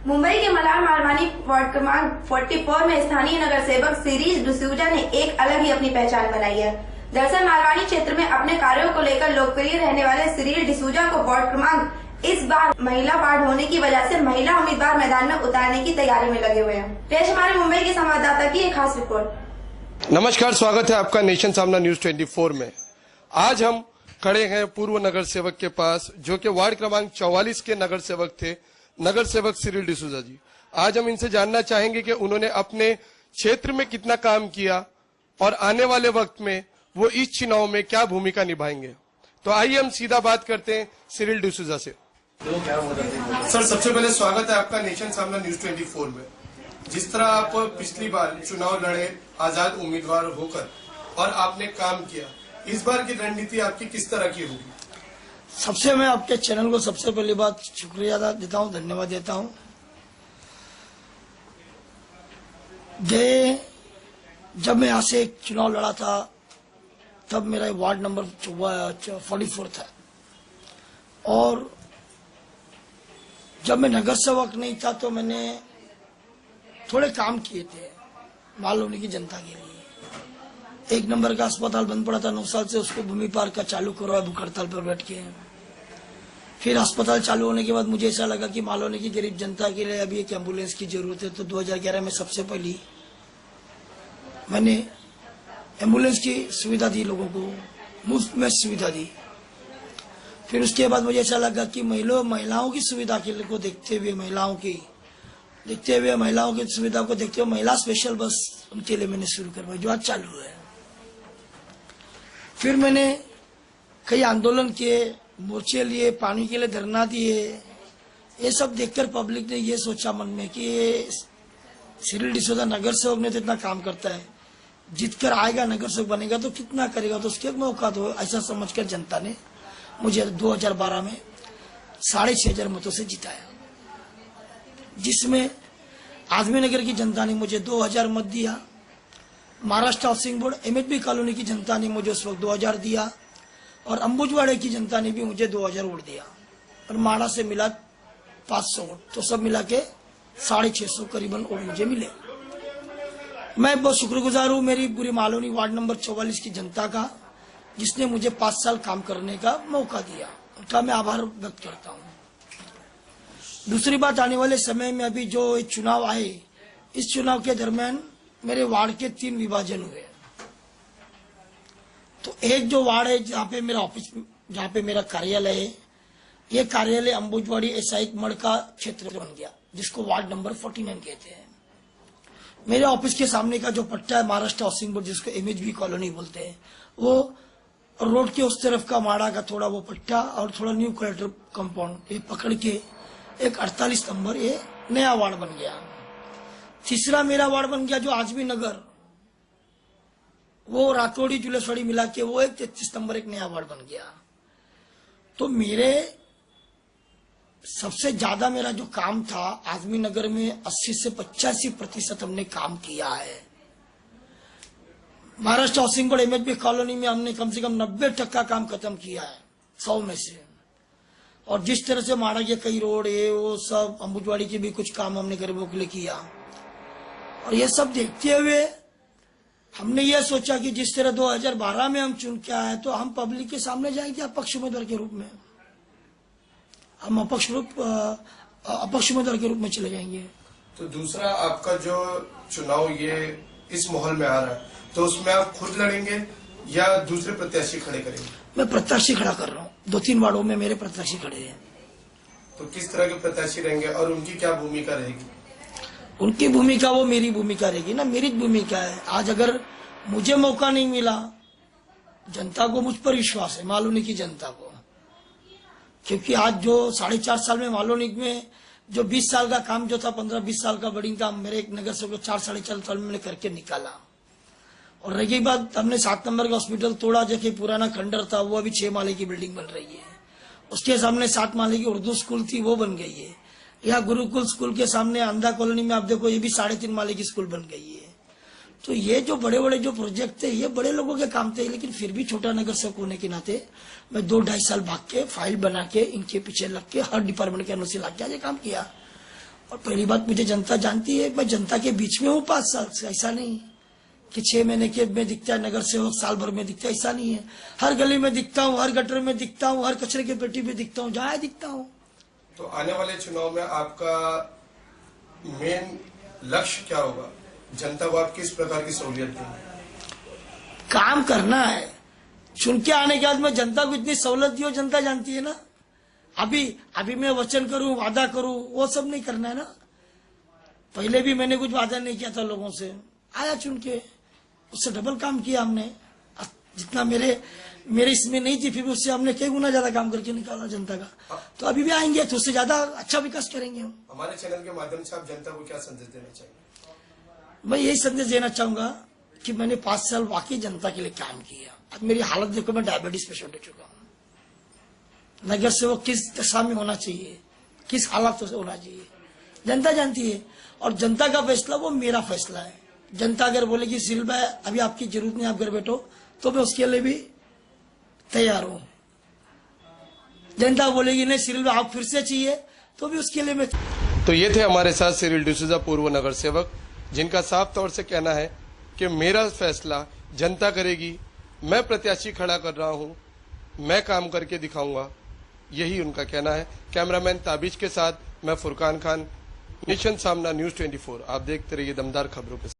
मुंबई के मलार मारवानी वार्ड क्रमांक 44 में स्थानीय नगर सेवक सिरीज डिसूजा ने एक अलग ही अपनी पहचान बनाई है। दरअसल मारवानी क्षेत्र में अपने कार्यों को लेकर लोकप्रिय रहने वाले सिरीज डिसूजा को वार्ड क्रमांक इस बार महिला वार्ड होने की वजह से महिला उम्मीदवार मैदान में उतारने की तैयारी में लगे हुए हैं। पेश हमारे मुंबई के संवाददाता की एक खास रिपोर्ट। नमस्कार, स्वागत है आपका नेशन सामना न्यूज 24 में। आज हम खड़े हैं पूर्व नगर सेवक के पास, जो कि वार्ड क्रमांक 44 के नगर सेवक थे, नगर सेवक सिरिल डिसूजा जी। आज हम इनसे जानना चाहेंगे कि उन्होंने अपने क्षेत्र में कितना काम किया और आने वाले वक्त में वो इस चुनाव में क्या भूमिका निभाएंगे। तो आइए हम सीधा बात करते हैं सिरिल डिसूजा से। सर, सबसे पहले स्वागत है आपका नेशन सामना न्यूज 24 में। जिस तरह आप पिछली बार चुनाव लड़े आजाद उम्मीदवार होकर और आपने काम किया, इस बार की रणनीति आपकी किस तरह की होगी? सबसे मैं आपके चैनल को सबसे पहली बात शुक्रिया देता हूं, धन्यवाद देता हूं। जब मैं यहाँ से चुनाव लड़ा था तब मेरा वार्ड नंबर 44 था, और जब मैं नगर सेवक नहीं था तो मैंने थोड़े काम किए थे मालूनी की जनता के लिए। 1 नंबर का अस्पताल बंद पड़ा था 9 साल से, उसको भूमि पार्क का चालू करवाया भूख हड़ताल पर बैठ के। फिर अस्पताल चालू होने के बाद मुझे ऐसा लगा कि मालूनी की गरीब जनता के लिए अभी एक एम्बुलेंस की जरूरत है, तो 2011 में सबसे पहली मैंने एम्बुलेंस की सुविधा दी, लोगों को मुफ्त में सुविधा दी। फिर उसके बाद मुझे ऐसा लगा कि महिलाओं की सुविधा के को देखते हुए महिलाओं की सुविधा को देखते हुए महिला स्पेशल बस उनके लिए मैंने शुरू करवाई, जो आज चालू है। फिर मैंने कई आंदोलन किए, मोर्चे लिए, पानी के लिए धरना दिए। ये सब देखकर पब्लिक ने ये सोचा मन में कि सिरिल डिसूजा नगर सेवक ने तो इतना काम करता है, जीतकर आएगा नगर सेवक बनेगा तो कितना करेगा, तो उसके मौका दो। ऐसा समझकर जनता ने मुझे 2012 में 6,500 मतों से जिताया, जिसमें आजमी नगर की जनता ने मुझे 2000 मत दिया। Maharashtra housing board MHB colony की जनता ने मुझे उस वक्त 2000 दिया, और अंबुजवाड़े की जनता ने भी मुझे 2000 वोट दिया, और माड़ा से मिला 500 वोट। तो सब मिला के 650 करीबन वोट मुझे मिले। मैं बहुत शुक्रगुजार हूँ मेरी पूरी मालूनी वार्ड नंबर 44 की जनता का, जिसने मुझे 5 साल काम करने का मौका दिया। उनका मैं आभार व्यक्त करता हूँ। दूसरी बात, आने वाले समय में अभी जो चुनाव आए, इस चुनाव के दरमियान मेरे वार्ड के 3 विभाजन हुए। तो एक जो वार्ड है जहाँ पे मेरा ऑफिस, जहाँ पे मेरा कार्यालय है, ये कार्यालय अंबुजवाड़ी SI मड़ का क्षेत्र बन गया, जिसको वार्ड नंबर 49 कहते हैं। मेरे ऑफिस के सामने का जो पट्टा है महाराष्ट्र हाउसिंग बोर्ड, जिसको MHB कॉलोनी बोलते हैं, वो रोड के उस तरफ का माड़ा का थोड़ा वो पट्टा और थोड़ा न्यू कलेक्टर कंपाउंड, ये पकड़ के एक 48 नंबर ये नया वार्ड बन गया। तीसरा मेरा वार्ड बन गया जो आजमी नगर, वो रातोड़ी जुलेसवाड़ी मिला के वो एक 33 नंबर एक नया वार्ड बन गया। तो मेरे सबसे ज्यादा मेरा जो काम था आजमी नगर में 80 से 85% हमने काम किया है। Maharashtra housing board MHB colony में हमने कम से कम 90% काम खत्म किया है 100 में से। और जिस तरह से माड़ा के कई रोड है, वो सब अंबुजवाड़ी के भी कुछ काम हमने गरीबों के लिए किया। और ये सब देखते हुए हमने ये सोचा कि जिस तरह 2012 में हम चुन के आए, तो हम पब्लिक के सामने जाएंगे अपक्ष उम्मीदवार के रूप में, हम अपक्ष उम्मीदवार के रूप में चले जाएंगे। तो दूसरा, आपका जो चुनाव ये इस माहौल में आ रहा है, तो उसमें आप खुद लड़ेंगे या दूसरे प्रत्याशी खड़े करेंगे? मैं प्रत्याशी खड़ा कर रहा हूँ, 2-3 वार्डों में मेरे प्रत्याशी खड़े हैं। तो किस तरह के प्रत्याशी रहेंगे और उनकी क्या भूमिका रहेगी? उनकी भूमिका वो मेरी भूमिका रहेगी ना, मेरी भूमिका है। आज अगर मुझे मौका नहीं मिला, जनता को मुझ पर विश्वास है, मालूनी की जनता को, क्योंकि आज जो 4.5 साल में मालूनी में जो 20 साल का काम जो था, 15-20 साल का बड़ी काम मेरे एक नगर सेवक 4-4.5 साल में मैंने करके निकाला। और रही बात, हमने 7 नंबर का हॉस्पिटल तोड़ा, जो कि पुराना खंडर था, वो अभी 6 माले की बिल्डिंग बन रही है। उसके सामने 7 माले की उर्दू स्कूल थी, वो बन गई है। या गुरुकुल स्कूल के सामने अंधा कॉलोनी में आप देखो, ये भी 3.5 माले की स्कूल बन गई है। तो ये जो बड़े बड़े जो प्रोजेक्ट थे, ये बड़े लोगों के काम थे, लेकिन फिर भी छोटा नगर सेवक होने के नाते मैं 2-2.5 साल भाग के फाइल बना के इनके पीछे लग के हर डिपार्टमेंट के अनुसार लग के आज काम किया। और पहली बात, मुझे जनता जानती है, मैं जनता के बीच में हूँ 5 साल से। ऐसा नहीं कि 6 महीने के में दिखता है नगर सेवक, साल भर में दिखता है, ऐसा नहीं है। हर गली में दिखता हूँ, हर गटर में दिखता हूँ, हर कचरे की पेटी में दिखता हूँ, जहाँ दिखता हूँ। तो आने वाले चुनाव में आपका मेन लक्ष्य क्या होगा? जनता को आप किस प्रकार की सहूलियत देंगे? काम करना है। चुन के आने के बाद में जनता को इतनी सहूलत दी हो, जनता जानती है ना। अभी मैं वचन करूं, वादा करूं, वो सब नहीं करना है ना। पहले भी मैंने कुछ वादा नहीं किया था लोगों से, आया चुन के, उससे डबल काम किया हमने। जितना मेरे इसमें नहीं थी, फिर उससे हमने कई गुना ज्यादा काम करके निकाला जनता का। तो अभी भी आएंगे तो उससे ज्यादा अच्छा विकास करेंगे हम। हमारे चैनल के माध्यम से आप जनता को क्या संदेश देना चाहिए? मैं यही संदेश देना चाहूंगा कि मैंने 5 साल वाकई जनता के लिए काम किया। अब मेरी हालत देखो, मैं डायबिटीज पेशेंट हो चुका हूँ। नगर सेवक किस दशा में होना चाहिए, किस हालात से होना चाहिए, जनता जानती है। और जनता का फैसला वो मेरा फैसला है। जनता अगर बोलेगी सिरिल भाई अभी आपकी जरूरत नहीं, आप घर बैठो, तो मैं उसके लिए भी तैयार हूं। जनता बोलेगी नहीं सिरिल भाई आप फिर से चाहिए, तो भी उसके लिए मैं। तो ये थे हमारे साथ सिरिल डिसूजा पूर्व नगर सेवक, जिनका साफ तौर से कहना है कि मेरा फैसला जनता करेगी, मैं प्रत्याशी खड़ा कर रहा हूं, मैं काम करके दिखाऊंगा, यही उनका कहना है। कैमरामैन ताबिज के साथ मैं फुरकान खान, नेशन सामना न्यूज 24। आप देखते रहिए दमदार खबरों के साथ।